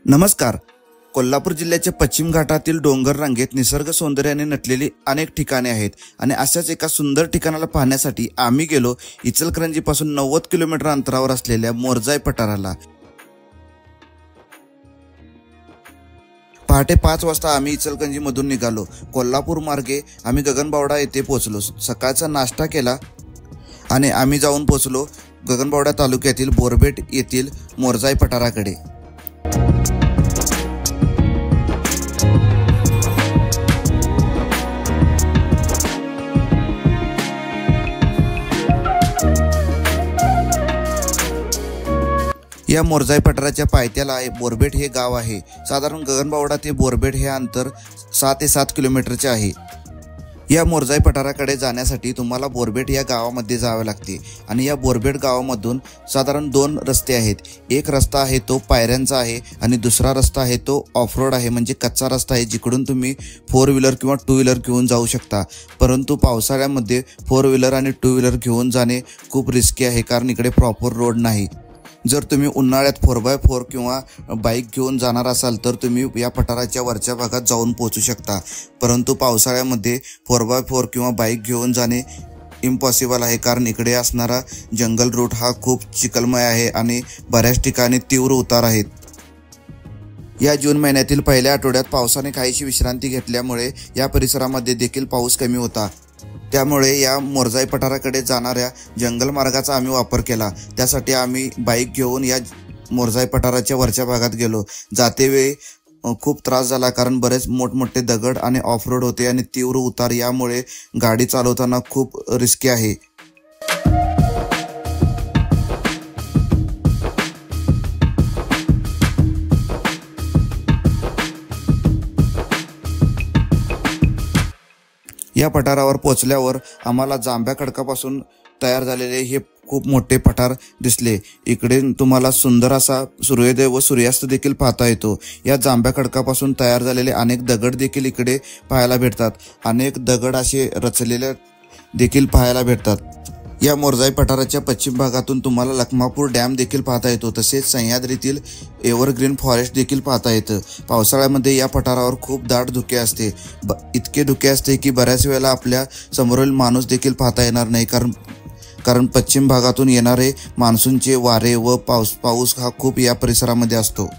नमस्कार. कोल्हापूर जिल्ह्याच्या पश्चिम घाटातील डोंगर रांगेत निसर्ग सौंदर्याने नटलेली अनेक ठिकाणे आहेत आणि अशाच एका सुंदर ठिकाणाला पाहण्यासाठी आम्ही गेलो इचलकरंजीपासून 90 किलोमीटर अंतरावर असलेल्या मोरजाई पठाराला. पहाटे 5 वाजता आम्ही इचलकरंजीमधून निघालो. कोल्हापूर मार्गे आम्ही गगनबावडा येथे पोहोचलो. सकाळचा नाश्ता केला आणि आम्ही जाऊन पोहोचलो गगनबावडा तालुक्यातील बोरबेट येथील मोरजाई पठाराकडे. या मोरजाई पठाराच्या पायथ्याला बोरबेट हे गाव आहे. साधारण गगनबावडा ते बोरबेट हे अंतर 6 ते 7 किलोमीटरचे आहे. या मोरजाई पठाराकडे जाण्यासाठी तुम्हाला बोरबेट या गावामध्ये जावे लागते आणि या बोरबेट गावामधून साधारण 2 रस्ते आहेत. एक रस्ता आहे तो पायऱ्यांचा आहे आणि दुसरा रस्ता आहे तो ऑफ रोड आहे, म्हणजे कच्चा रस्ता आहे, जिकडून तुम्ही 4 व्हीलर किंवा 2 व्हीलर घेऊन जाऊ शकता. परंतु पावसाळ्यामध्ये 4 व्हीलर आणि 2 व्हीलर घेऊन जाणे खूप रिस्की आहे, कारण इकडे प्रॉपर रोड नाही. जर तुम्ही उन्हाळ्यात 4x4 किंवा बाईक घेऊन जाणार असाल तर तुम्ही या पठाराच्या वरच्या भागात जाऊन पोहोचू शकता. परंतु पावसाळ्यामध्ये 4x4 किंवा बाईक घेऊन जाणे इम्पॉसिबल आहे, कारण इकडे असणारा जंगल रूट हा खूप चिखलमय आहे आणि बऱ्याच ठिकाणी तीव्र उतार आहेत. या जून महिन्यातील पहिल्या आठवड्यात पावसाने काहीशी विश्रांती घेतल्यामुळे या परिसरामध्ये देखील पाऊस कमी होता. त्यामुळे या मोरजाई पठाराकडे जाणाऱ्या जंगल मार्गाचा आम्ही वापर केला. त्यासाठी आम्ही बाईक घेऊन या मोरजाई पठाराच्या वरच्या भागात गेलो. जातेवेळी खूप त्रास झाला, कारण बरेच मोठमोठे दगड आणि ऑफ रोड होते आणि तीव्र उतार, यामुळे गाडी चालवताना खूप रिस्की आहे. या पठारावर पोचल्यावर आम्हाला जांभ्या खडकापासून तयार झालेले हे खूप मोठे पठार दिसले. इकडे तुम्हाला सुंदर असा सूर्योदय व सूर्यास्त देखील पाहता येतो. या जांभ्या खडकापासून तयार झालेले अनेक दगड देखील इकडे पाहायला भेटतात. अनेक दगड असे रचलेले देखील पाहायला भेटतात. या मोरजाई पठाराच्या पश्चिम भागातून तुम्हाला लखमापूर डॅम देखील पाहता येतो. तसेच सह्याद्रीतील एव्हरग्रीन फॉरेस्ट देखील पाहता येतं. पावसाळ्यामध्ये या पठारावर खूप दाट धुके असते. इतके धुके असते की बऱ्याच वेळेला आपल्या समोरील माणूस देखील पाहता येणार नाही, कारण पश्चिम भागातून येणारे मान्सूनचे वारे व पाऊस हा खूप या परिसरामध्ये असतो.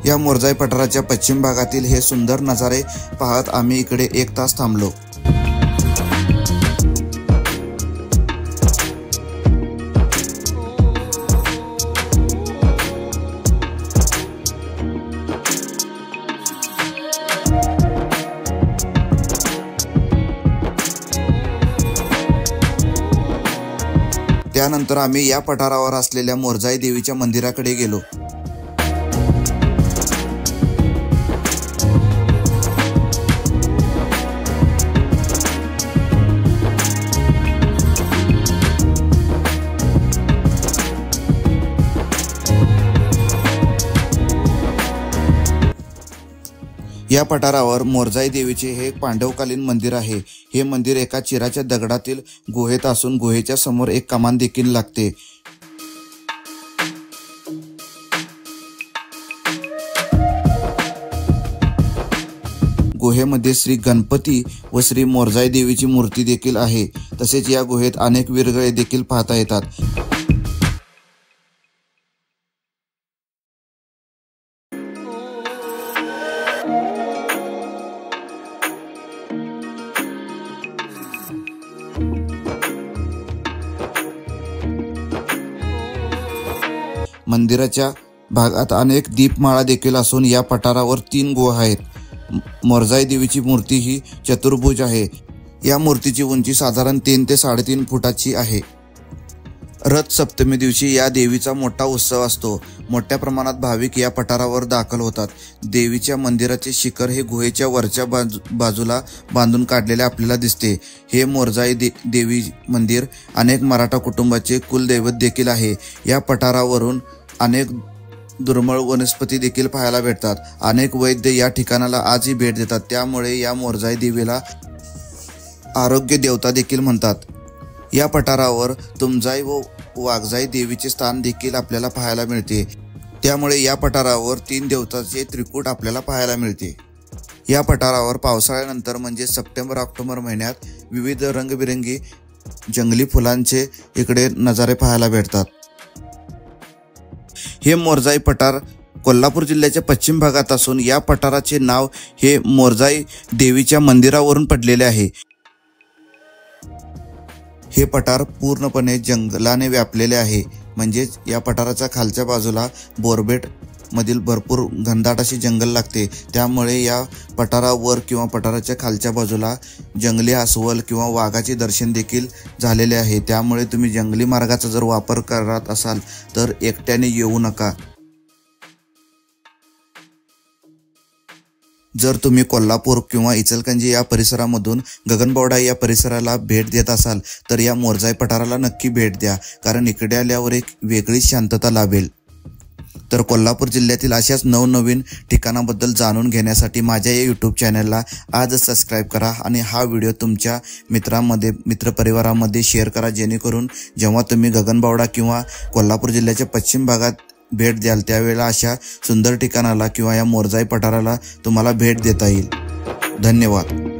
या मोरजाई पठाराच्या पश्चिम भागातील हे सुंदर नजारे पाहत आम्ही इकडे 1 तास थांबलो. त्यानंतर आम्ही या पठारावर असलेल्या मोरजाई देवीच्या मंदिराकडे गेलो. या पठारावर मोरजाई देवीचे हे पांडवकालीन मंदिर आहे. हे मंदिर एका चिराच्या दगडातील गुहेत असून गुहेच्या समोर एक कमान देखील लागते. गुहेमध्ये श्री गणपती व श्री मोरजाई देवीची मूर्ती देखील आहे. तसेच या गुहेत अनेक विरगळे देखील पाहता येतात. मंदिराच्या भागात अनेक दीपमाळा देखील असून या पठारावर 3 गुहा आहेत. मोरजाई देवीची मूर्ती ही चतुर्भुज आहे. या मूर्तीची उंची साधारण 3 ते 3.5 फुटाची आहे. रथ सप्तमी दिवशी या देवीचा मोठा उत्सव असतो. मोठ्या प्रमाणात भाविक या पठारावर दाखल होतात. देवीच्या मंदिराचे शिखर हे गुहेच्या वरच्या बाजूला बांधून काढलेले आपल्याला दिसते. हे मोरजाई देवी मंदिर अनेक मराठा कुटुंबाचे कुलदैवत देखील आहे. या पठारावरून अनेक दुर्मिळ वनस्पती देखील पाहायला भेटतात। अनेक वैद्य या ठिकाणाला आजही भेट देतात, त्यामुळे या मोरजाई देवीला आरोग्य देवता देखील म्हणतात। या पठारावर तुमजाई व वाघजाई देवीचे स्थान देखील आपल्याला पाहायला मिळते, त्यामुळे या पठारावर 3 देवतांचे त्रिकूट आपल्याला पाहायला मिळते। या पठारावर पावसाळ्यानंतर म्हणजे सप्टेंबर-ऑक्टोबर महिन्यात विविध रंगबिरंगी जंगली फुलांचे इकडे नजारे पाहायला भेटतात। हे मोरजाई पठार कोल्हापूर जिल्ह्याच्या पश्चिम भागात असून या पठाराचे नाव हे मोरजाई देवीच्या मंदिरावरून पडलेले आहे। हे पठार पूर्णपणे जंगलाने व्यापलेले आहे, म्हणजेच या पठाराच्या खालच्या बाजूला बोरबेट मधील भरपूर घनदाट असे जंगल लागते, त्यामुळे या पठारावर किंवा पठाराच्या खालच्या बाजूला जंगली अस्वल किंवा वाघाचे दर्शन देखील झालेले आहे। त्यामुळे तुम्ही जंगली मार्गाचा जर वापर करत असाल तर एकट्याने येऊ नका। जर तुम्ही कोल्हापूर किंवा इचलकरंजी या परिसरामधून गगनबावडा या परिसराला भेट देत असाल तर या मोरजाई पठाराला नक्की भेट द्या, कारण इकडे आल्यावर एक वेगळीच शांतता लाभेल। तर कोल्हापूर जिल्ह्यातील अशाच नवनवीन ठिकाणाबद्दल जाणून घेण्यासाठी माझ्या या यूट्यूब चॅनलला आजच सबस्क्राईब करा आणि हा व्हिडिओ तुमच्या मित्रपरिवारामध्ये शेअर करा, जेणेकरून जेव्हा तुम्ही गगनबावडा किंवा कोल्हापूर जिल्ह्याच्या पश्चिम भागात भेट द्याल त्यावेळेला अशा सुंदर ठिकाणाला किंवा या मोरजाई पठाराला तुम्हाला भेट देता येईल। धन्यवाद।